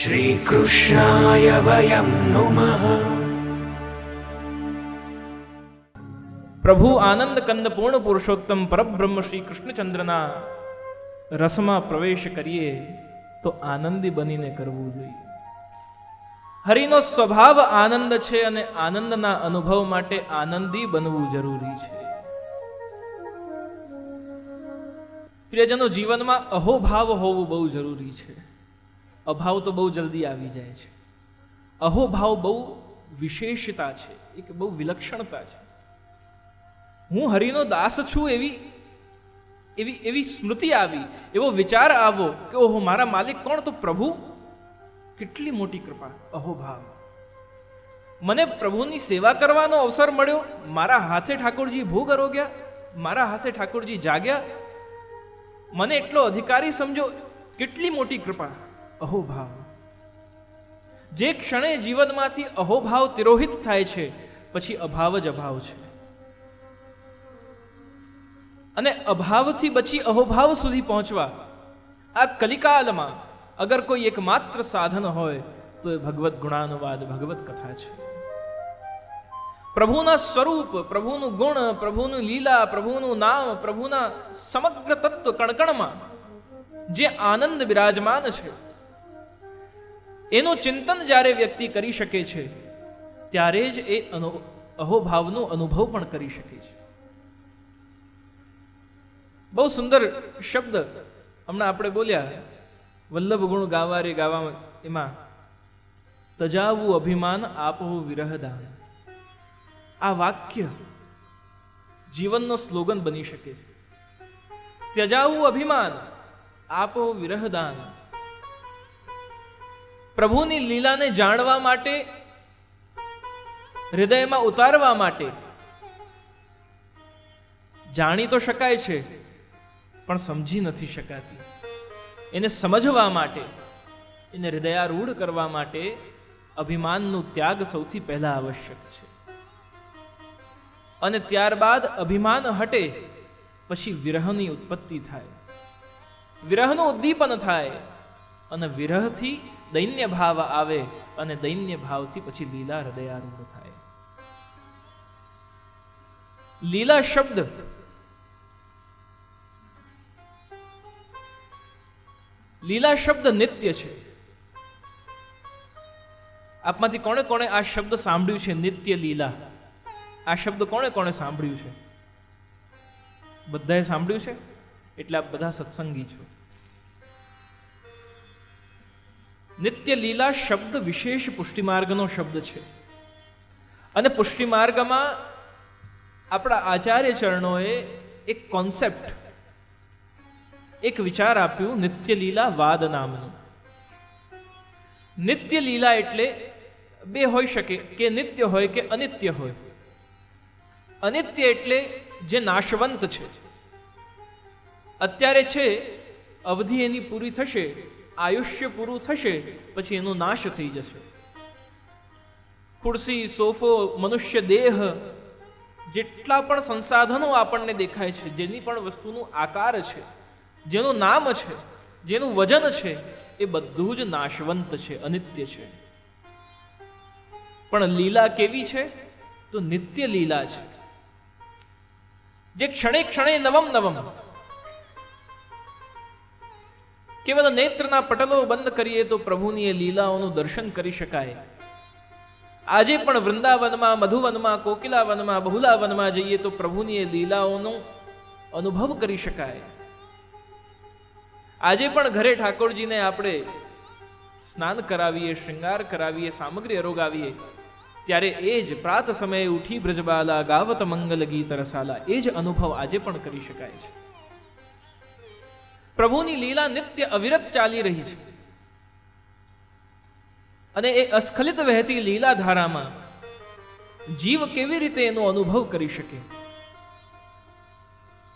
શ્રીકૃષ્ણાય વયં નુમઃ. પ્રભુ આનંદ કંદ પૂર્ણ પુરુષોત્તમ પરબ્રહ્મ શ્રી કૃષ્ણચંદ્રના રસમાં પ્રવેશ કરીએ તો આનંદી બનીને કરવું જોઈએ. હરિનો સ્વભાવ આનંદ છે અને આનંદના અનુભવ માટે આનંદી બનવું જરૂરી છે. પ્રિયજનો, જીવનમાં અહોભાવ હોવું બહુ જરૂરી છે. અભાવ તો બહુ જલ્દી આવી જાય છે. અહોભાવ બહુ વિશેષતા છે, એક બહુ વિલક્ષણતા છે. હું હરિનો દાસ છું એવી સ્મૃતિ આવી, એવો વિચાર આવો કે ઓહો, મારા માલિક કોણ? તો પ્રભુ. કેટલી મોટી કૃપા! અહોભાવ. મને પ્રભુની સેવા કરવાનો અવસર મળ્યો. મારા હાથે ઠાકોરજી ભોગ આરોગ્યા, મારા હાથે ઠાકોરજી જાગ્યા, મને એટલો અધિકારી સમજો. કેટલી મોટી કૃપા! અહોભાવ. જે ક્ષણે જીવનમાંથી અહોભાવ તિરોહિત થાય છે, પછી અભાવ જ અભાવ છે. અને અભાવથી બચી અહોભાવ સુધી પહોંચવા આ કલિકાલમાં અગર કોઈ એકમાત્ર સાધન હોય તો એ ભગવદ્ ગુણાનુવાદ, ભગવત કથા છે. પ્રભુના સ્વરૂપ, પ્રભુનું ગુણ, પ્રભુનું લીલા, પ્રભુનું નામ, પ્રભુના સમગ્ર તત્વ કણકણમાં જે આનંદ બિરાજમાન છે, એનું ચિંતન જ્યારે વ્યક્તિ કરી શકે છે ત્યારે જ એ અહોભાવનો અનુભવ પણ કરી શકે છે. બહુ સુંદર શબ્દ હમણાં આપણે બોલ્યા, વલ્લભ ગુણ ગાવા રે ગાવા, એમાં તજાવું અભિમાન આપવું વિરહદાન. આ વાક્ય જીવનનો સ્લોગન બની શકે છે. ત્યજાવું અભિમાન આપવું વિરહદાન. પ્રભુની લીલાને જાણવા માટે, હૃદયમાં ઉતારવા માટે જાણી તો શકાય છે પણ સમજી નથી શકાતી. એને સમજવા માટે, એને હૃદયારૂઢ કરવા માટે અભિમાનનું ત્યાગ સૌથી પહેલા આવશ્યક છે. અને ત્યારબાદ અભિમાન હટે પછી વિરહની ઉત્પત્તિ થાય, વિરહનું ઉદ્દીપન થાય અને વિરહથી દૈન્ય ભાવ આવે અને દૈન્ય ભાવથી પછી લીલા હૃદયારૂઢ થાય. લીલા શબ્દ નિત્ય છે. આપમાંથી કોણે કોણે આ શબ્દ સાંભળ્યું છે? નિત્ય લીલા. આ શબ્દ કોણે કોણે સાંભળ્યું છે? બધાએ સાંભળ્યું છે, એટલે આપ બધા સત્સંગી છો. નિત્ય લીલા શબ્દ વિશેષ પુષ્ટિમાર્ગનો શબ્દ છે. અને પુષ્ટિમાર્ગમાં આપણા આચાર્ય ચરણોએ એક કોન્સેપ્ટ, એક વિચાર આપ્યું, નિત્ય લીલા વાદ નામનું. નિત્ય લીલા એટલે બે હોઈ શકે, કે નિત્ય હોય કે અનિત્ય હોય. અનિત્ય એટલે જે નાશવંત છે, અત્યારે છે, અવધિ એની પૂરી થશે, આયુષ્ય પૂરું થશે, પછી એનો નાશ થઈ જશે. ખુરશી, સોફો, મનુષ્ય દેહ, જેટલા પણ સંસાધનો આપણને દેખાય છે, જેની પણ વસ્તુનું આકાર છે, જેનું નામ છે, જેનું વજન છે, એ બધું જ નાશવંત છે, અનિત્ય છે. પણ લીલા કેવી છે? તો નિત્ય લીલા છે, જે ક્ષણે ક્ષણે નવમ નવમ. કેવલ નેત્રના પટલો બંધ કરીએ તો પ્રભુની એ લીલાઓનું દર્શન કરી શકાય. આજે પણ વૃંદાવનમાં, મધુવનમાં, કોકિલાવનમાં, બહુલાવનમાં જઈએ તો પ્રભુની એ લીલાઓનો અનુભવ કરી શકાય. આજે પણ ઘરે ઠાકોરજીને આપણે સ્નાન કરાવીએ, શૃંગાર કરાવીએ, સામગ્રી અરોગાવીએ, ત્યારે એ જ પ્રાત સમયે ઉઠી બ્રજબાલા, ગાવત મંગલ ગીત રસાલા, એ જ અનુભવ આજે પણ કરી શકાય છે. પ્રભુની લીલા નિત્ય અવિરત ચાલી રહી છે. અને એ અસ્ખલિત વહેતી લીલા ધારામાં જીવ કેવી રીતે એનો અનુભવ કરી શકે?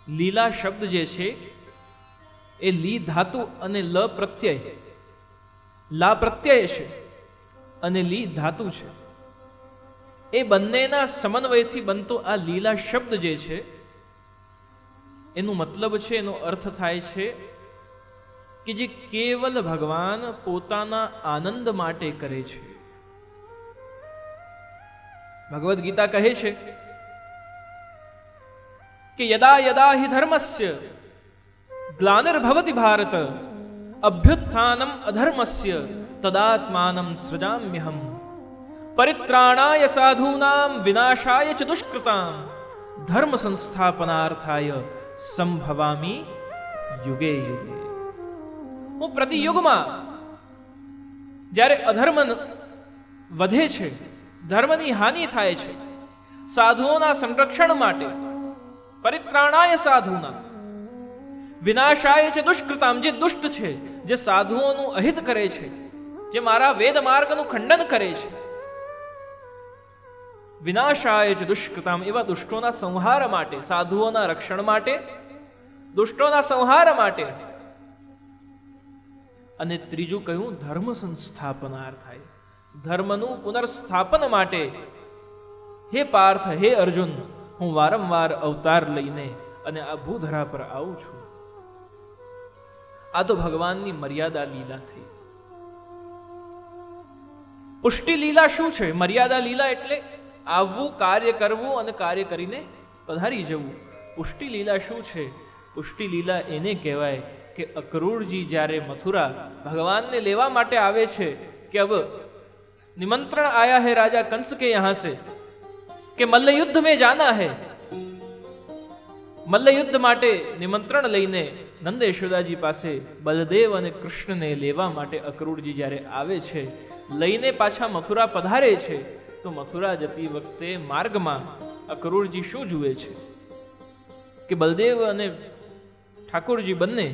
લીલા શબ્દ જે છે એ લી ધાતુ અને લ પ્રત્યય, લા પ્રત્યય છે અને લી ધાતુ છે. એ બંનેના સમન્વયથી બનતો આ લીલા શબ્દ જે છે એનું મતલબ છે, એનો અર્થ થાય છે કે જે કેવલ ભગવાન પોતાના આનંદ માટે કરે છે. ભગવદ્ ગીતા કહે છે કે યદા યદા હિ ધર્મસ્ય ગ્લાનિર્ભવતિ ભારત અભ્યુત્થાનમ અધર્મસ્ય તદાત્માનમ સૃજામ્યહમ પરિત્રાણાય સાધૂનામ વિનાશાય ચ દુષ્કૃતામ ધર્મ સંસ્થાપનાર્થાય સંભવામી યુગે યુગે. હું પ્રતિયુગમાં જ્યારે અધર્મ વધે છે, ધર્મની હાનિ થાય છે, સાધુઓના સંરક્ષણ માટે પરિત્રાણાય સાધુના વિનાશાય છે દુષ્કૃતામ, જે દુષ્ટ છે, જે સાધુઓનું અહિત કરે છે, જે મારા વેદ માર્ગનું ખંડન કરે છે, વિનાશાય છે દુષ્કૃતામ, એવા દુષ્ટોના સંહાર માટે, સાધુઓના રક્ષણ માટે, દુષ્ટોના સંહાર માટે. અને ત્રીજું કહ્યું ધર્મ સંસ્થાપનાર્થાય, ધર્મનું પુનર્સ્થાપન માટે. હે પાર્થ, હે અર્જુન, હું વારંવાર અવતાર લઈને અને આ ભૂધરા પર આવું છું. આ તો ભગવાનની મર્યાદા લીલા થઈ. પુષ્ટિ લીલા શું છે? મર્યાદા લીલા એટલે આવવું, કાર્ય કરવું અને કાર્ય કરીને પધારી જવું. પુષ્ટિ લીલા શું છે? પુષ્ટિ લીલા એને કહેવાય કે અક્રૂરજી જ્યારે મથુરા ભગવાનને લેવા માટે આવે છે કે અબ નિમંત્રણ આયા है राजा कंस के यहां से કે મલ્લ યુદ્ધ में जाना है. મલ્લ યુદ્ધ માટે નિમંત્રણ લઈને નંદ યશોદાજી પાસે બલદેવ અને કૃષ્ણને લેવા માટે અક્રૂરજી જ્યારે આવે છે, લઈને પાછા મથુરા પધારે છે, તો મથુરા જતી વખતે માર્ગમાં અક્રૂરજી શું જુએ છે કે બલદેવ અને ઠાકોરજી બંને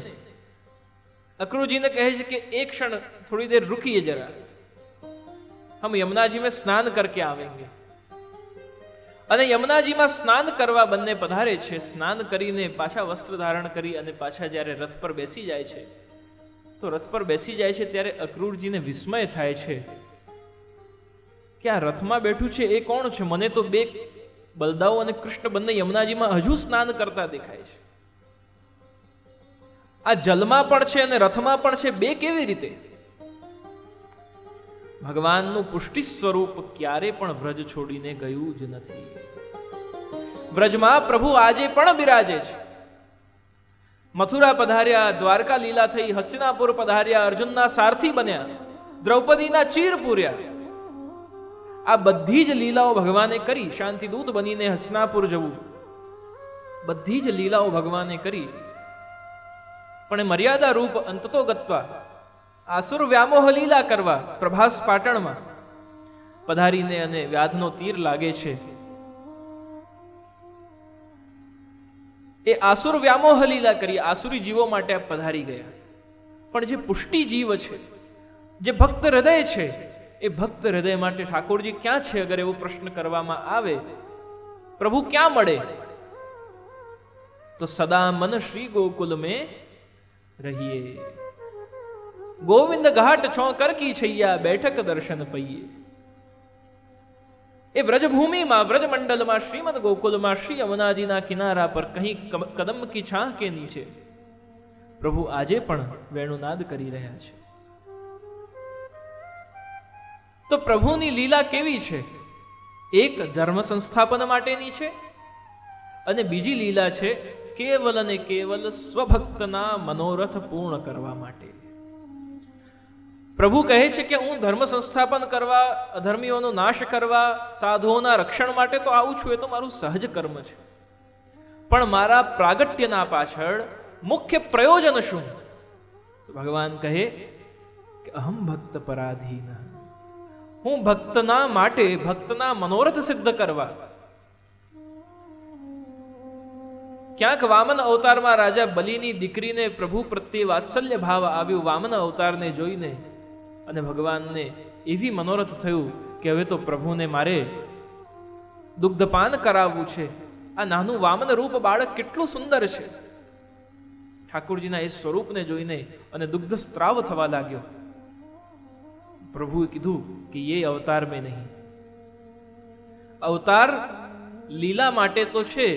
अक्रूरजी ने कहे कि एक क्षण थोड़ी देर रुकिए जरा, हम यमुना जी में स्नान करके आवेंगे. અને યમુનાજીમાં સ્નાન કરવા બંને પધારે છે. સ્નાન કરીને પાછા વસ્ત્ર ધારણ કરી અને પાછા જ્યારે રથ પર બેસી જાય છે, તો રથ પર બેસી જાય છે ત્યારે અક્રૂરજીને વિસ્મય થાય છે કે આ રથમાં બેઠું છે એ કોણ છે? મને તો બે બલદાઓ અને કૃષ્ણ બંને યમુનાજીમાં હજુ સ્નાન કરતા દેખાય છે. આ જલમાં પણ છે અને રથમાં પણ છે, બે કેવી રીતે? ભગવાનનું પુષ્ટિ સ્વરૂપ ક્યારે પણ વ્રજ છોડીને ગયું જ નથી. વ્રજમાં પ્રભુ આજે પણ બિરાજે છે. મથુરા પધાર્યા, દ્વારકા લીલા થઈ, હસ્તિનાપુર પધાર્યા, અર્જુનના સારથી બન્યા, દ્રૌપદીના ચીર પૂર્યા. આ બધી જ લીલાઓ ભગવાને કરી. શાંતિદૂત બનીને હસ્તિનાપુર જવું, બધી જ લીલાઓ ભગવાને કરી. પણ મર્યાદા રૂપ અંતતો ગત્વા આસુર વ્યામોહ લીલા કરવા પ્રભાસ પાટણમાં પધારીને અને વ્યાધનો તીર લાગે છે. એ આસુર વ્યામોહ લીલા કરી આસુરી જીવો માટે પધારી ગયા. પણ જે પુષ્ટિ જીવ છે, જે ભક્ત હૃદય છે, એ ભક્ત હૃદય માટે ઠાકોરજી ક્યાં છે? અગર એવો પ્રશ્ન કરવામાં આવે, પ્રભુ ક્યાં મળે? તો સદા મન શ્રી ગોકુલ મેં રહીએ, ગોવિંદ ઘાટ છો કર કી છૈયા, બેઠક દર્શન પૈયે. એ વ્રજભૂમિમાં, વ્રજમંડલમાં, શ્રીમદ ગોકુલમાં, શ્રી યમુનાજીના કિનારા પર કहीं કદમ કી છાં કે નીચે પ્રભુ આજે પણ વેણુનાદ કરી રહ્યા છે. તો પ્રભુની લીલા કેવી છે? એક ધર્મ સંસ્થાપન માટેની છે, અને બીજી લીલા છે કેવલ અને કેવલ સ્વભક્તના મનોરથ પૂર્ણ કરવા માટે. પ્રભુ કહે છે કે હું ધર્મ સંસ્થાપન કરવા, અધર્મીઓનો નાશ કરવા, સાધુઓના રક્ષણ માટે તો આવું છું, એ તો મારું સહજ કર્મ છે. પણ મારા પ્રાગટ્યના પાછળ મુખ્ય પ્રયોજન શું? ભગવાન કહે કે અહમ ભક્ત પરાધીન, હું ભક્તના માટે, ભક્તના મનોરથ સિદ્ધ કરવા. ક્યાંક વામન અવતારમાં રાજા બલિની દીકરીને પ્રભુ પ્રત્યે વાત્સલ્ય ભાવ આવ્યું. વામન અવતારને જોઈને અને ભગવાનને એવી મનોરથ થયું કે હવે તો પ્રભુને મારે દુગ્ધપાન કરાવવું છે. આ નાનું વામન રૂપ બાળક કેટલું સુંદર છે. ઠાકોરજીના એ સ્વરૂપને જોઈને અને દુગ્ધ સ્ત્રાવ થવા લાગ્યો. પ્રભુએ કીધું કે એ અવતાર મેં નહીં. અવતાર લીલા માટે તો છે,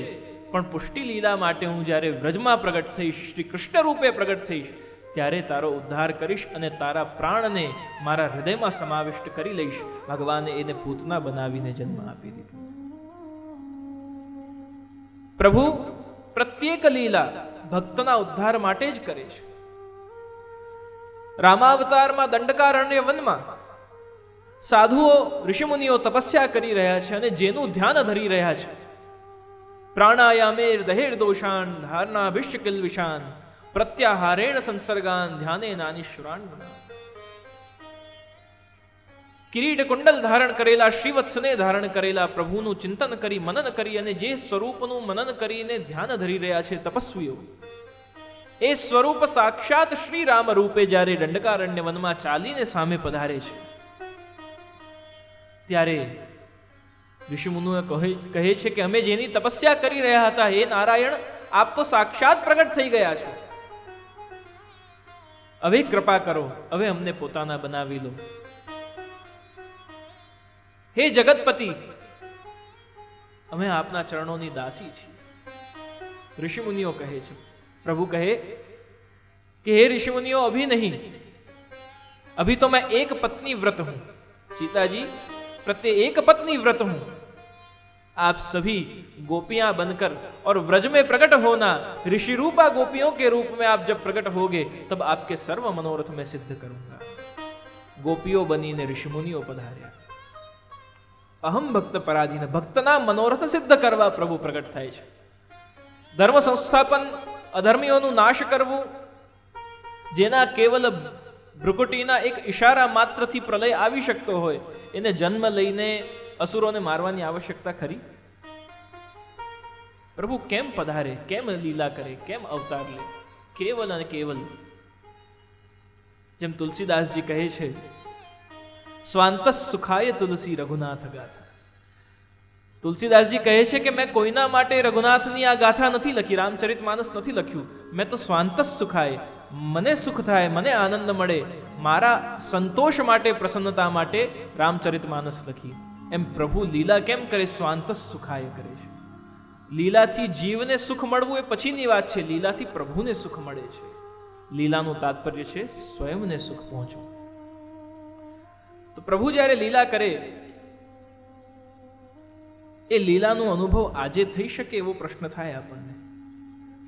પણ પુષ્ટિ લીલા માટે હું જ્યારે વ્રજમાં પ્રગટ થઈશ, શ્રી કૃષ્ણ રૂપે પ્રગટ થઈશ, ત્યારે તારો ઉદ્ધાર કરીશ અને તારા પ્રાણને મારા હૃદયમાં સમાવિષ્ટ કરી લઈશ. ભગવાને એને પૂતના બનાવીને જન્મ આપી દીધો. પ્રભુ પ્રત્યેક લીલા ભક્તના ઉદ્ધાર માટે જ કરે છે. રામાવતારમાં દંડકારણ્ય વનમાં સાધુઓ ઋષિમુનિઓ તપસ્યા કરી રહ્યા છે અને જેનું ધ્યાન ધરી રહ્યા છે. પ્રાણાયામેર દહેર દોષાન ધારણા વિશ્વકિલ વિશાન પ્રત્યાહારેણ સંસર્ગાન ધ્યાને નાનીશ્વરાન. કિરીટ કુંડલ ધારણ કરેલા, શ્રીવત્સને ધારણ કરેલા પ્રભુનું ચિંતન કરી, મનન કરી અને જે સ્વરૂપનું મનન કરીને ધ્યાન ધરી રહ્યા છે તપસ્વીઓ, એ સ્વરૂપ સાક્ષાત શ્રી રામ રૂપે જ્યારે દંડકારણ્ય વનમાં ચાલીને સામે પધારે છે, ત્યારે ઋષિમુનિઓ કહે છે કે અમે જેની તપસ્યા કરી રહ્યા હતા, હે નારાયણ, આપ તો સાક્ષાત પ્રગટ થઈ ગયા છો. હવે કૃપા કરો, હવે અમને પોતાના બનાવી લો. હે જગતપતિ, અમે આપના ચરણોની દાસી છીએ. ઋષિમુનિઓ કહે છે. પ્રભુ કહે કે હે ऋषिमुनियों, अभी नहीं, अभी तो मैं एक पत्नी व्रत हूं. सीताजी प्रत्येक एक पत्नी व्रत हूं. आप सभी गोपियां बनकर और व्रज में प्रकट होना. ऋषि रूपा गोपियों के रूप में आप जब प्रकट होगे तब आपके सर्व मनोरथ में सिद्ध करूंगा. गोपियों बनीने ऋषिमुनियों पधार्या. अहम भक्त पराधीन, ભક્તના મનોરથ સિદ્ધ કરવા પ્રભુ પ્રગટ થાય છે. ધર્મ સંસ્થાપન, અધર્મીઓનું નાશ કરવું, જેના કેવલ ભ્રુકુટીના એક ઈશારા માત્રથી પ્રલય આવી શકતો હોય, એને જન્મ લઈને અસુરોને મારવાની આવશ્યકતા ખરી? પ્રભુ કેમ પધારે, કેમ લીલા કરે, કેમ અવતાર લે? કેવલ અને કેવલ, જેમ તુલસીદાસજી કહે છે, સ્વાંત સુખાય તુલસી રઘુનાથ ગાથા. તુલસીદાસજી કહે છે કે મેં કોઈના માટે રઘુનાથની આ ગાથા નથી લખી, રામચરિતમાનસ નથી લખ્યું. મેં તો સ્વાંત સુખાય, મને સુખ થાય, મને આનંદ મળે, મારા સંતોષ માટે, પ્રસન્નતા માટે રામચરિતમાનસ લખી. એમ પ્રભુ લીલા કેમ કરે? સ્વાંત સુખાય કરે છે. લીલાથી જીવને સુખ મળવું એ પછીની વાત છે, લીલાથી પ્રભુને સુખ મળે છે. લીલાનું તાત્પર્ય છે સ્વયંને સુખ પહોંચવું. તો પ્રભુ જ્યારે લીલા કરે, એ લીલાનો અનુભવ આજે થઈ શકે એવો પ્રશ્ન થાય આપણને.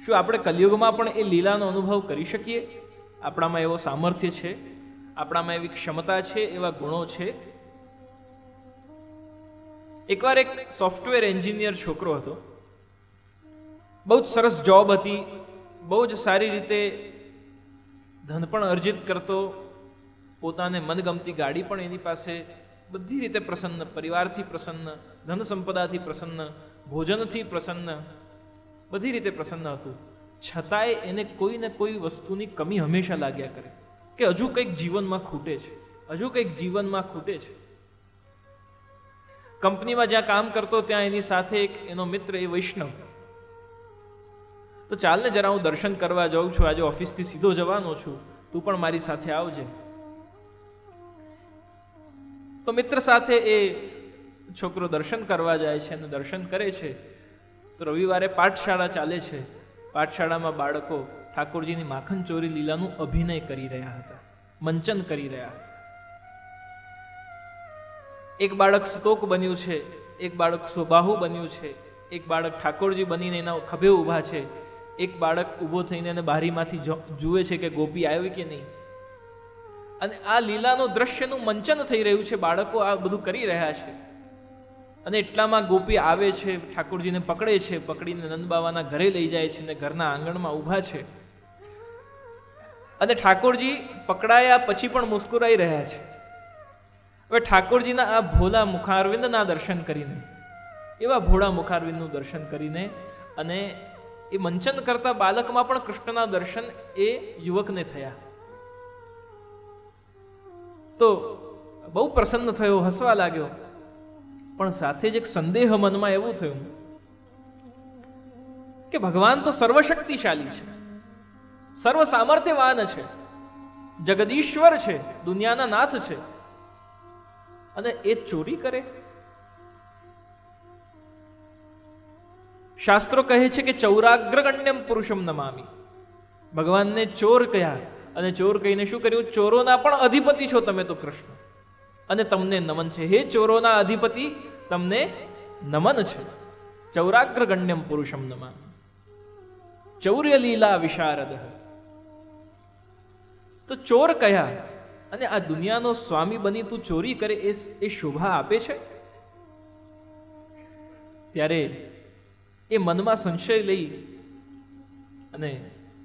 શું આપણે કલિયુગમાં પણ એ લીલાનો અનુભવ કરી શકીએ? આપણામાં એવો સામર્થ્ય છે, આપણામાં એવી ક્ષમતા છે, એવા ગુણો છે? એકવાર એક સોફ્ટવેર એન્જિનિયર છોકરો હતો. બહુ જ સરસ જોબ હતી, બહુ જ સારી રીતે ધન પણ અર્જિત કરતો, પોતાને મનગમતી ગાડી પણ એની પાસે, બધી રીતે પ્રસન્ન, પરિવારથી પ્રસન્ન, ધન સંપદાથી પ્રસન્ન, ભોજનથી પ્રસન્ન, બધી રીતે પ્રસન્ન હતું. છતાંય એને કોઈ ને કોઈ વસ્તુની કમી હંમેશા લાગ્યા કરે કે હજુ કંઈક જીવનમાં ખૂટે છે, હજુ કંઈક જીવનમાં ખૂટે છે. કંપનીમાં જ્યાં કામ કરતો ત્યાં એની સાથે એક એનો મિત્ર, એ વૈષ્ણવ, તો ચાલ ને જરા હું દર્શન કરવા જાઉં છું, આજે ઓફિસથી સીધો જવાનો છું, તું પણ મારી સાથે આવજે. તો મિત્ર સાથે એ છોકરો દર્શન કરવા જાય છે અને દર્શન કરે છે. તો રવિવારે પાઠશાળા ચાલે છે. પાઠશાળામાં બાળકો ઠાકોરજીની માખણ ચોરી લીલાનું અભિનય કરી રહ્યા હતા, મંચન કરી રહ્યા હતા. એક બાળક સ્તોક બન્યું છે, એક બાળક સ્વબાહુ બન્યું છે, એક બાળક ઠાકોરજી બનીને એના ખભે ઊભા છે, એક બાળક ઊભો થઈને એને બારીમાંથી જુએ છે કે ગોપી આવી કે નહીં. અને આ લીલાનો દ્રશ્યનું મંચન થઈ રહ્યું છે, બાળકો આ બધું કરી રહ્યા છે. અને એટલામાં ગોપી આવે છે, ઠાકોરજીને પકડે છે, પકડીને નંદબાવાના ઘરે લઈ જાય છે અને ઘરના આંગણમાં ઊભા છે. અને ઠાકોરજી પકડાયા પછી પણ મુસ્કુરાઈ રહ્યા છે. હવે ઠાકોરજીના આ ભોલા મુખારવિંદના દર્શન કરીને, એવા ભોળા મુખારવિંદનું દર્શન કરીને, અને એ મંચન કરતા બાલકમાં પણ કૃષ્ણના દર્શન એ યુવકને થયા. તો બહુ પ્રસન્ન થયો, હસવા લાગ્યો. પણ સાથે જ એક સંદેહ મનમાં એવું થયું કે ભગવાન તો સર્વશક્તિશાળી છે, સર્વ સામર્થ્યવાન છે, જગદીશ્વર છે, દુનિયાના નાથ છે, અને એ ચોરી કરે? શાસ્ત્રો કહે છે કે ચૌરાગ્રગણ્યમ પુરુષમ નમામિ. ભગવાનને ચોર કયા, અને ચોર કહીને શું કર્યું? ચોરોના પણ અધિપતિ છો તમે તો કૃષ્ણ, અને તમને નમન છે. હે ચોરોના અધિપતિ, તમને નમન છે. ચૌરાગ્ર ગણ્યમ પુરુષમ નમામિ, ચૌર્ય લીલા વિશારદ. તો ચોર કયા? અને આ દુનિયાનો સ્વામી બની તું ચોરી કરે એ શોભા આપે છે? ત્યારે એ મનમાં સંશય લઈ અને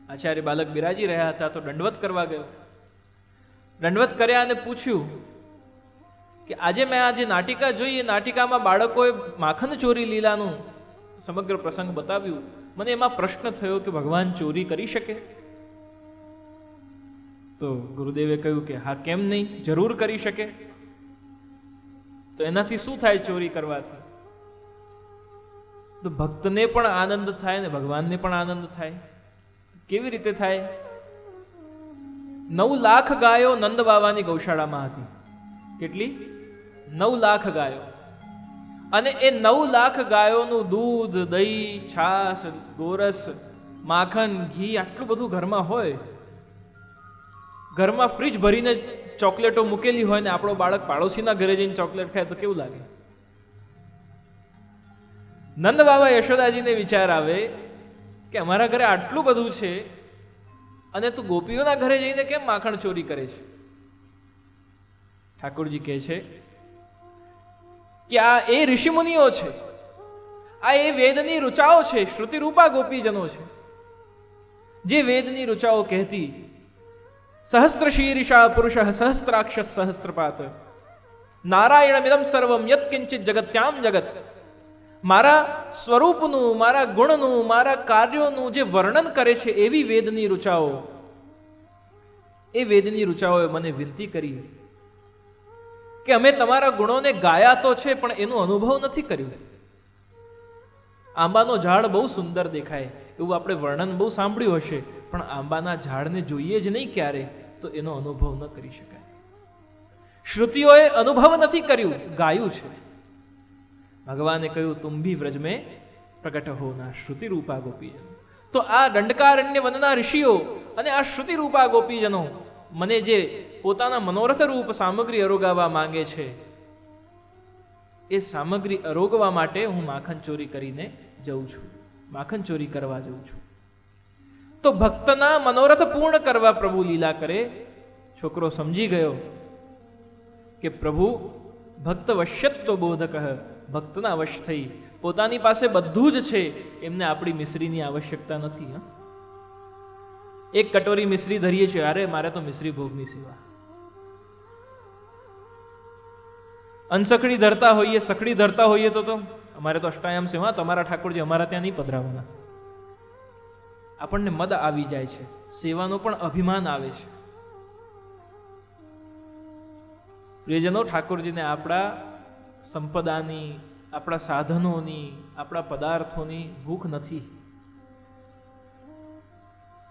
આચાર્ય બાલક બિરાજી રહ્યા હતા તો દંડવત કરવા ગયો. દંડવત કર્યા અને પૂછ્યું કે આજે મેં આજે નાટિકા જોઈ, એ નાટિકામાં બાળકોએ માખણ ચોરી લીલાનું સમગ્ર પ્રસંગ બતાવ્યું. મને એમાં પ્રશ્ન થયો કે ભગવાન ચોરી કરી શકે? તો ગુરુદેવે કહ્યું કે હા, કેમ નહીં, જરૂર કરી શકે. તો એનાથી શું થાય ચોરી કરવાથી? તો ભક્તને પણ આનંદ થાય ને ભગવાનને પણ આનંદ થાય. કેવી રીતે થાય? 9 લાખ ગાયો નંદ બાવાની ગૌશાળામાં હતી. કેટલી? 9 લાખ ગાયો. અને એ 9 લાખ ગાયોનું દૂધ, દહીં, છાશ, ગોરસ, માખણ, ઘી આટલું બધું ઘરમાં હોય. ઘરમાં ફ્રીજ ભરીને ચોકલેટો મૂકેલી હોય ને આપણો બાળક પાડોશીના ઘરે જઈને ચોકલેટ ખાય તો કેવું લાગે? નંદ બાબા યશોદાજીને વિચાર આવે કે અમારા ઘરે આટલું બધું છે અને તું ગોપીઓના ઘરે જઈને કેમ માખણ ચોરી કરે છે? ઠાકોરજી કહે છે કે આ એ ઋષિમુનિઓ છે, આ એ વેદની ઋચાઓ છે, શ્રુતિરૂપા ગોપીજનો છે, જે વેદની ઋચાઓ કહેતી સહસ્ત્ર શીર્ષા પુરુષ સહસ્ત્રાક્ષ સહસ્ત્રપાત નારાયણમિદમ સર્વમ યત્ કિંચિત જગત્યામ જગત. મારા સ્વરૂપનું, મારા ગુણનું, મારા કાર્યોનું જે વર્ણન કરે છે એવી વેદની ઋચાઓ, એ વેદની ઋચાઓએ મને વિનંતી કરી કે અમે તમારા ગુણોને ગાયા તો છે પણ એનો અનુભવ નથી કર્યું. આંબાનો ઝાડ બહુ સુંદર દેખાય એવું આપણે વર્ણન બહુ સાંભળ્યું હશે, પણ આંબાના ઝાડને જોઈએ જ નહીં ક્યારે તો એનો અનુભવ ન કરી શકાય. શ્રુતિઓએ અનુભવ નથી કર્યું, ગાયું છે. ભગવાને કહ્યું તુમ ભી વ્રજ મેં પ્રગટ હોના શ્રુતિ રૂપા ગોપીજનો. તો આ દંડકારણ્ય વનના ઋષિઓ અને આ શ્રુતિ રૂપા ગોપીજનો મને જે પોતાના મનોરથ રૂપ સામગ્રી અરોગાવા માંગે છે, એ સામગ્રી અરોગવા માટે હું માખણ ચોરી કરીને જઉં છું, માખણ ચોરી કરવા જઉં છું. તો ભક્તના મનોરથ પૂર્ણ કરવા પ્રભુ લીલા કરે. છોકરો સમજી ગયો કે પ્રભુ ભક્ત વશ્યત્વ બોધક, ભક્તના વશ થઈ પોતાની પાસે બધું જ છે, એમને આપણી મિશ્રીની આવશ્યકતા નથી. એક કટોરી મિશ્રી ધરીએ છીએ, અરે મારે તો મિશ્રી ભોગની સેવા. અનસકડી ધરતા હોઈએ, સકડી ધરતા હોઈએ તો અમારે તો અષ્ટાયામ સેવા, તમારા ઠાકોરજી અમારા ત્યાં નહીં પધરાવાના. આપણને મદ આવી જાય છે, સેવાનો પણ અભિમાન આવે છે. પ્રિયજનો, ઠાકોરજીને આપણા સંપદાની, આપણા સાધનોની, આપણા પદાર્થોની ભૂખ નથી.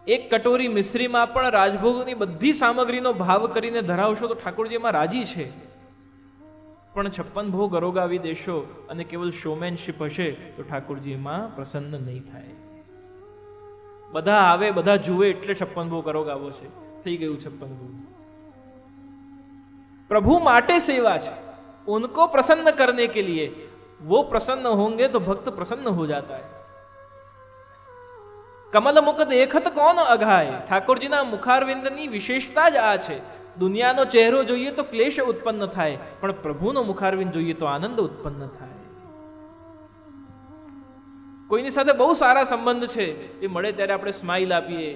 એક કટોરી મિશ્રીમાં પણ રાજભોગની બધી સામગ્રીનો ભાવ કરીને ધરાવશો તો ઠાકોરજી એમાં રાજી છે. પણ 56 ભોગ અરોગાવી દેશો અને કેવલ શોમેનશીપ હશે તો ઠાકોરજી એમાં પ્રસન્ન નહીં થાય. બધા આવે, બધા જુએ એટલે 56 ભોગ અરોગાવો છે, થઈ ગયું 56 ભોગ. प्रभु माटे सेवा है, उनको प्रसन्न करने के लिए. वो प्रसन्न होंगे तो भक्त प्रसन्न हो जाता है. कमल मुख देखत कौन अघाय. ઠાકોરજીના મુખારવિંદની વિશેષતા જ આ છે. દુનિયાનો ચહેરો જોઈએ તો ક્લેશ ઉત્પન્ન થાય, પણ પ્રભુનો મુખારવિંદ જોઈએ તો આનંદ ઉત્પન્ન થાય. કોઈની સાથે બહુ સારા સંબંધ છે, એ મળે ત્યારે આપણે સ્માઇલ આપીએ,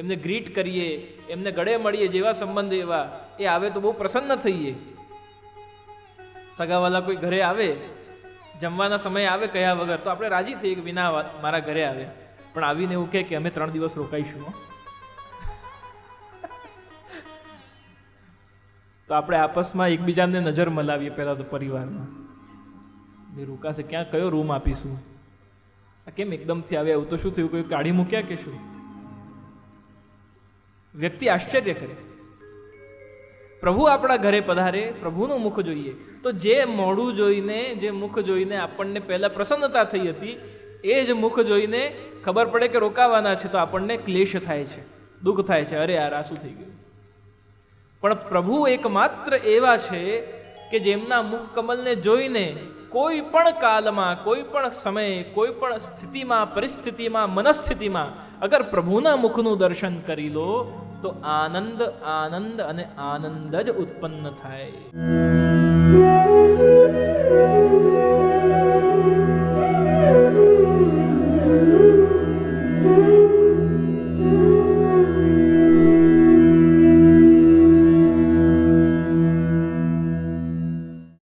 એમને ગ્રીટ કરીએ, એમને ગળે મળીએ, જેવા સંબંધ એવા. એ આવે તો બહુ પ્રસન્ન થઈએ. સગાવાલા કોઈ ઘરે આવે, જમવાના સમય આવે કયા વગર, તો આપણે રાજી થઈએ કે વિના મારા ઘરે આવે. પણ આવીને એવું કહે કે અમે 3 દિવસ રોકાઈશું, તો આપણે આપસમાં એકબીજાને નજર મલાવીએ. પહેલા તો પરિવારમાં રોકાશે ક્યાં, કયો રૂમ આપીશું, કેમ એકદમથી આવે, એવું તો શું થયું, કોઈ કાઢી મૂક્યા કે શું? વ્યક્તિ આશ્ચર્ય કરે. પ્રભુ આપણા ઘરે પધારે, પ્રભુનું મુખ જોઈએ તો જે મોઢું જોઈને, જે મુખ જોઈને આપણને પહેલા પ્રસન્નતા થઈ હતી, એ જ મુખ જોઈને ખબર પડે કે રોકાવાના છે તો આપણને ક્લેશ થાય છે. દુઃખ થાય છે, અરે યાર આ શું થઈ ગયું. પણ પ્રભુ એકમાત્ર એવા છે કે જેમના મુખ કમલને જોઈને કોઈ પણ કાલમાં, કોઈ પણ સમયે, કોઈ પણ સ્થિતિમાં, પરિસ્થિતિમાં, મનસ્થિતિમાં અગર પ્રભુના મુખનું દર્શન કરી લો તો આનંદ આનંદ અને આનંદ જ ઉત્પન્ન થાય.